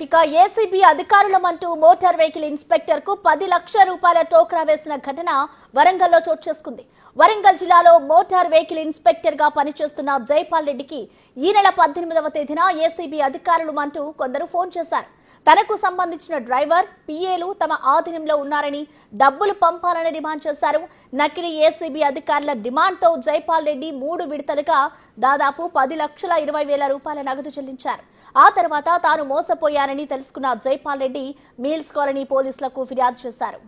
ఇక ACB అధికారులమంటూ motor vehicle inspector కు 10 లక్షల రూపాయల టోకరా వేసిన ఘటన వరంగల్లో చోటు చేసుకుంది. వరంగల్ జిల్లాలో మోటార్ వెహికల్ ఇన్స్పెక్టర్ గా పనిచేస్తున్న జైపాల్ రెడ్డికి ఈ నెల 18వ తేదీన ఏసీబీ అధికారులమంటూ కొందరు ఫోన్ చేశారు. తనకు సంబంధించిన డ్రైవర్, పిఏలు తమ ఆధీనంలో ఉన్నారని డబ్బులు పంపాలని డిమాండ్ చేశారు. నకిలీ ఏసీబీ అధికారుల డిమాండ్తో జైపాల్ రెడ్డి 3 విడతలుగా దాదాపు 10,20,000 రూపాయల నగదు చెల్లించారు. ఆ తర్వాత తాను మోసపోయానని తెలుసుకున్న జైపాల్ రెడ్డి మీల్స్ కాలనీ పోలీసులకు ఫిర్యాదు చేశారు.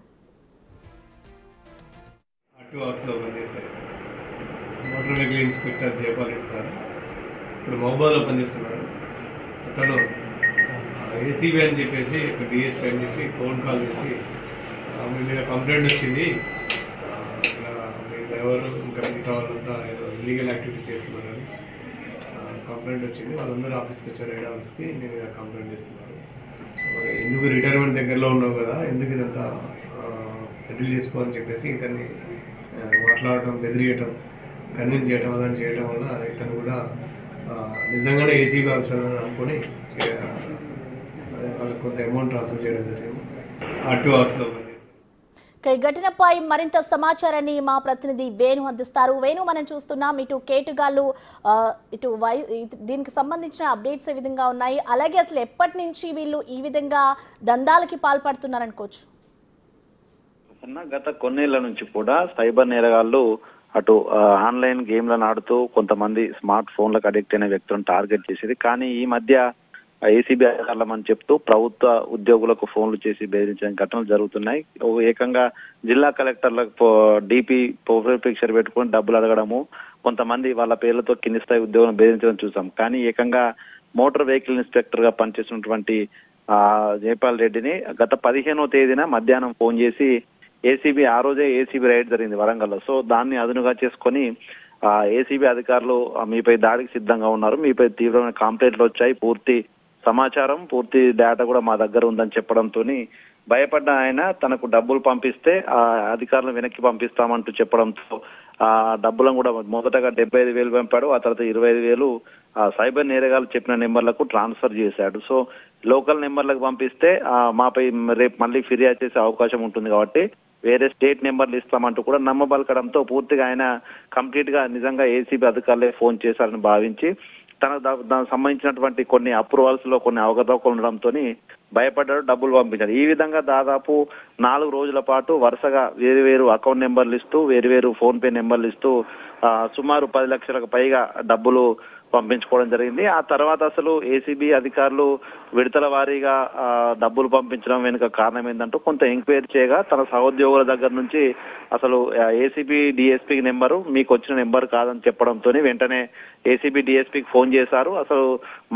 Motor vehicle inspector Jaipal Reddy sir ఇప్పుడు మొబైల్లో పనిచేస్తున్నారు. అతను ఏసీబీ అని చెప్పేసి డిఎస్పీ అని చెప్పి ఫోన్ కాల్ చేసి మీ మీద కంప్లైంట్ వచ్చింది, మీ డ్రైవర్ ఇంకా మిగతా వాళ్ళంతా ఏదో ఇల్లీగల్ యాక్టివిటీ చేస్తున్నారని కంప్లైంట్ వచ్చింది. వాళ్ళందరూ ఆఫీస్కి వచ్చారు, హెడ్ ఆఫీస్కి. నేను మీద కంప్లైంట్ చేస్తున్నారు. ఎందుకు రిటైర్మెంట్ దగ్గరలో ఉన్నావు కదా, ఎందుకు ఇదంతా సెటిల్ చేసుకోవాలని చెప్పేసి ఇతన్ని మాట్లాడటం, బెదిరియటం, కన్విన్స్ చేయటం అలా చేయడం వల్ల ఇతను కూడా నిజంగానే ఏసీబీ ఆఫీసర్ అని అనుకుని వాళ్ళకి కొంత అమౌంట్ ట్రాన్స్ఫర్ చేయడం జరిగింది. R2 హౌస్లో. ఈ ఘటనపై మరింత సమాచారాన్ని మా ప్రతినిధి వేణు అందిస్తారు. వేణు, మనం చూస్తున్నాం ఇటు కేటుగాళ్లు ఇటు దీనికి సంబంధించిన అప్డేట్స్ ఏ విధంగా ఉన్నాయి, అలాగే అసలు ఎప్పటి నుంచి వీళ్ళు ఈ విధంగా దందాలకి పాల్పడుతున్నారనుకోవచ్చు? గత కొన్నేళ్ల నుంచి కూడా సైబర్ నేరగాళ్లు అటు ఆన్లైన్ గేమ్లను ఆడుతూ కొంతమంది స్మార్ట్ ఫోన్లకు అడిక్ట్ అయిన వ్యక్తులను టార్గెట్ చేసేది. కానీ ఈ మధ్య ఏసీబీ అధికారులమని చెప్తూ ప్రభుత్వ ఉద్యోగులకు ఫోన్లు చేసి బెదిరించిన ఘటనలు జరుగుతున్నాయి. ఏకంగా జిల్లా కలెక్టర్లకు డీపీ ప్రొఫైల్ పిక్చర్ పెట్టుకుని డబ్బులు అడగడము, కొంతమంది వాళ్ళ పేర్లతో కింది స్థాయి ఉద్యోగులను బెదిరించడం చూసాం. కానీ ఏకంగా మోటార్ వెహికల్ ఇన్స్పెక్టర్ గా పనిచేస్తున్నటువంటి జైపాల్ రెడ్డిని గత 15వ తేదీన మధ్యాహ్నం ఫోన్ చేసి ఏసీబీ, ఆ రోజే ఏసీబీ రైడ్ జరిగింది వరంగల్లో. సో దాన్ని అదునుగా చేసుకొని ఏసీబీ అధికారులు మీపై దాడికి సిద్ధంగా ఉన్నారు, మీపై తీవ్రమైన కంప్లైంట్లు వచ్చాయి, పూర్తి సమాచారం, పూర్తి డేటా కూడా మా దగ్గర ఉందని చెప్పడంతో భయపడ్డ ఆయన తనకు డబ్బులు పంపిస్తే ఆ అధికారులను వెనక్కి పంపిస్తామంటూ చెప్పడంతో ఆ డబ్బులను కూడా మొదటగా 75,000 పంపాడు. ఆ తర్వాత 25,000 సైబర్ నేరగాలు చెప్పిన నెంబర్లకు ట్రాన్స్ఫర్ చేశాడు. సో లోకల్ నెంబర్లకు పంపిస్తే మాపై రేపు మళ్ళీ ఫిర్యాదు చేసే అవకాశం ఉంటుంది కాబట్టి వేరే స్టేట్ నెంబర్లు ఇస్తామంటూ కూడా నమ్మబలకడంతో పూర్తిగా ఆయన కంప్లీట్ గా నిజంగా ఏసీబీ అధికారులే ఫోన్ చేశారని భావించి దానికి సంబంధించినటువంటి కొన్ని అప్రూవల్స్ లో కొన్ని అవకతవకలు ఉండడంతో భయపడ్డాడు, డబ్బులు పంపించాడు. ఈ విధంగా దాదాపు 4 రోజుల పాటు వరుసగా వేరు అకౌంట్ నెంబర్లు ఇస్తూ, వేరు ఫోన్ పే నెంబర్లు ఇస్తూ సుమారు 10 లక్షలకు పైగా డబ్బులు పంపించుకోవడం జరిగింది. ఆ తర్వాత అసలు ఏసీబీ అధికారులు విడతల వారీగా డబ్బులు పంపించడం వెనుక కారణం ఏంటంటూ కొంత ఎంక్వైరీ చేయగా తన సహోద్యోగుల దగ్గర నుంచి అసలు ఏసీబీ డిఎస్పీ నెంబరు మీకు వచ్చిన నెంబర్ కాదని చెప్పడంతో వెంటనే ఏసీబీ డిఎస్పీకి ఫోన్ చేశారు. అసలు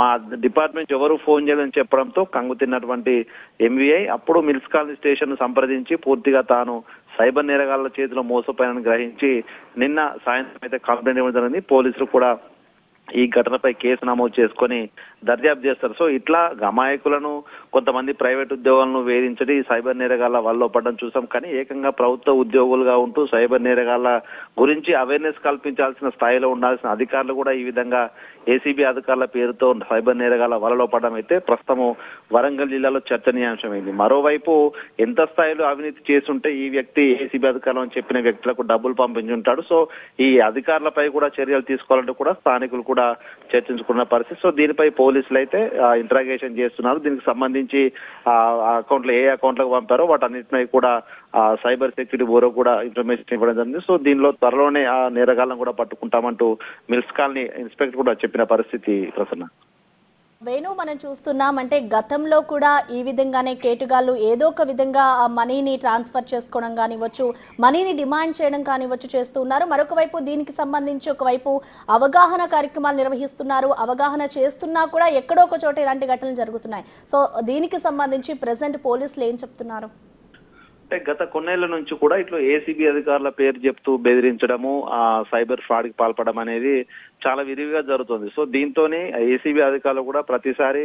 మా డిపార్ట్మెంట్ ఎవరు ఫోన్ చేయాలని చెప్పడంతో కంగు తిన్నటువంటి ఎంవీఐ అప్పుడు మిల్స్ కాలనీ స్టేషన్ సంప్రదించి పూర్తిగా తాను సైబర్ నేరగాళ్ల చేతిలో మోసపోయానని గ్రహించి నిన్న సాయంత్రం అయితే కంప్లైంట్ ఇవ్వడం జరిగింది. పోలీసులు కూడా ఈ ఘటనపై కేసు నమోదు చేసుకొని దర్యాప్తు చేస్తారు. సో ఇట్లా అమాయకులను, కొంతమంది ప్రైవేట్ ఉద్యోగులను వేధించడం సైబర్ నేరగాళ్ల వల్ల పడడం చూసాం. కానీ ఏకంగా ప్రభుత్వ ఉద్యోగులుగా ఉంటూ సైబర్ నేరగాళ్ల గురించి అవేర్నెస్ కల్పించాల్సిన స్థాయిలో ఉండాల్సిన అధికారులు కూడా ఈ విధంగా ఏసీబీ అధికారుల పేరుతో సైబర్ నేరగాళ్ల వలలో పడడం అయితే ప్రస్తుతం వరంగల్ జిల్లాలో చర్చనీయాంశమైంది. మరోవైపు ఎంత స్థాయిలో అవినీతి చేస్తుంటే ఈ వ్యక్తి ఏసీబీ అధికారులు అని చెప్పిన వ్యక్తులకు డబ్బులు పంపించుంటాడు. సో ఈ అధికారులపై కూడా చర్యలు తీసుకోవాలంటూ కూడా స్థానికులు కూడా చర్చించుకున్న పరిస్థితి. సో దీనిపై పోలీసులు అయితే ఇంట్రాగేషన్ చేస్తున్నారు. దీనికి సంబంధించి అకౌంట్లు ఏ అకౌంట్లకు పంపారో వాటన్నిటిపై కూడా సైబర్ సెక్యూరిటీ బ్యూరో కూడా ఇన్ఫర్మేషన్ ఇవ్వడం జరిగింది. సో దీనిలో త్వరలోనే ఆ నేరగాళ్లను కూడా పట్టుకుంటామంటూ మిల్స్ కాలనీ ఇన్స్పెక్టర్ కూడా చెప్పిన పరిస్థితి. ప్రసన్న వేణు, మనం చూస్తున్నాం అంటే గతంలో కూడా ఈ విధంగానే కేటుగాళ్లు ఏదో ఒక విధంగా మనీని ట్రాన్స్ఫర్ చేసుకోవడం కానివ్వచ్చు, మనీని డిమాండ్ చేయడం కానివ్వచ్చు చేస్తూ ఉన్నారు. మరొక వైపు దీనికి సంబంధించి ఒకవైపు అవగాహన కార్యక్రమాలు నిర్వహిస్తున్నారు. అవగాహన చేస్తున్నా కూడా ఎక్కడో ఒక చోట ఇలాంటి ఘటనలు జరుగుతున్నాయి. సో దీనికి సంబంధించి ప్రెసెంట్ పోలీసులు ఏం చెప్తున్నారు? అంటే గత కొన్నేళ్ల నుంచి కూడా ఇట్లా ఏసీబీ అధికారుల పేరు చెప్తూ బెదిరించడము, సైబర్ ఫ్రాడ్ కి పాల్పడడం అనేది చాలా విరివిగా జరుగుతుంది. సో దీంతోనే ఏసీబీ అధికారులు కూడా ప్రతిసారి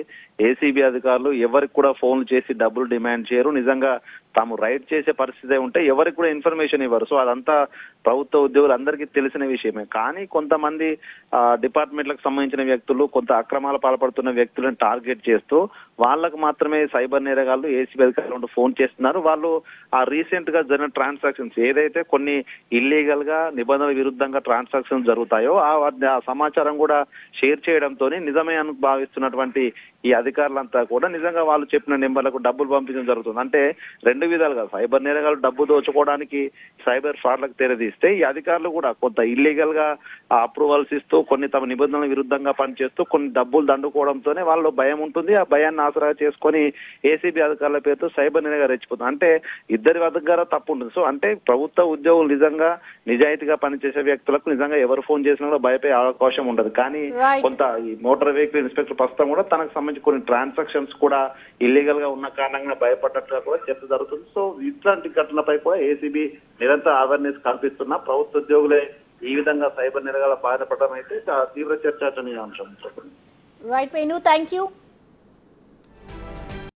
ఏసీబీ అధికారులు ఎవరికి కూడా ఫోన్లు చేసి డబ్బులు డిమాండ్ చేయరు. నిజంగా తాము రైడ్ చేసే పరిస్థితి ఉంటే ఎవరికి కూడా ఇన్ఫర్మేషన్ ఇవ్వరు. సో అదంతా ప్రభుత్వ ఉద్యోగులందరికీ తెలిసిన విషయమే. కానీ కొంతమంది డిపార్ట్మెంట్లకు సంబంధించిన వ్యక్తులు కొంత అక్రమాల పాల్పడుతున్న వ్యక్తులను టార్గెట్ చేస్తూ వాళ్ళకు మాత్రమే సైబర్ నేరగాళ్లు ఏసీబీ అధికారులు ఫోన్ చేస్తున్నారు. వాళ్ళు ఆ రీసెంట్ గా జరిగిన ట్రాన్సాక్షన్స్ ఏదైతే కొన్ని ఇల్లీగల్ గా నిబంధనల విరుద్ధంగా ట్రాన్సాక్షన్స్ జరుగుతాయో ఆ సమాచారం కూడా షేర్ చేయడంతో నిజమే అని భావిస్తున్నటువంటి ఈ అధికారులంతా కూడా నిజంగా వాళ్ళు చెప్పిన నెంబర్లకు డబ్బులు పంపించడం జరుగుతుంది. అంటే రెండు విధాలుగా సైబర్ నేరగాలు డబ్బు దోచుకోవడానికి సైబర్ ఫ్రాడ్లకు తెరదీస్తే ఈ అధికారులు కూడా కొంత ఇల్లీగల్ గా అప్రూవల్స్ ఇస్తూ కొన్ని తమ నిబంధనల విరుద్ధంగా పనిచేస్తూ కొన్ని డబ్బులు దండుకోవడంతోనే వాళ్ళు భయం ఉంటుంది. ఆ భయాన్ని ఆసరా చేసుకొని ఏసీబీ అధికారుల పేరుతో సైబర్ నేరగా రెచ్చిపోతుంది. అంటే ఇద్దరి దగ్గర తప్పు ఉంటుంది. సో అంటే ప్రభుత్వ ఉద్యోగులు నిజంగా నిజాయితీగా పనిచేసే వ్యక్తులకు నిజంగా ఎవరు ఫోన్ చేసినా కూడా భయపడే అవకాశం ఉండదు. కానీ కొంత ఈ మోటార్ వెహికల్ ఇన్స్పెక్టర్ ప్రస్తుతం కూడా తనకు సంబంధించి కొన్ని ట్రాన్సాక్షన్స్ కూడా ఇల్లీగల్ గా ఉన్న కారణంగా భయపడ్డట్టుగా కూడా చర్చ జరుగుతుంది. సో ఇట్లాంటి ఘటనలపై కూడా ఏసీబీ నిరంతర అవేర్నెస్ కల్పిస్తున్నా ప్రభుత్వ ఉద్యోగులే ఈ విధంగా సైబర్ నేరగాల బాధపడడం అయితే తీవ్ర చర్చానీయాంశం. Right Venu, thank you.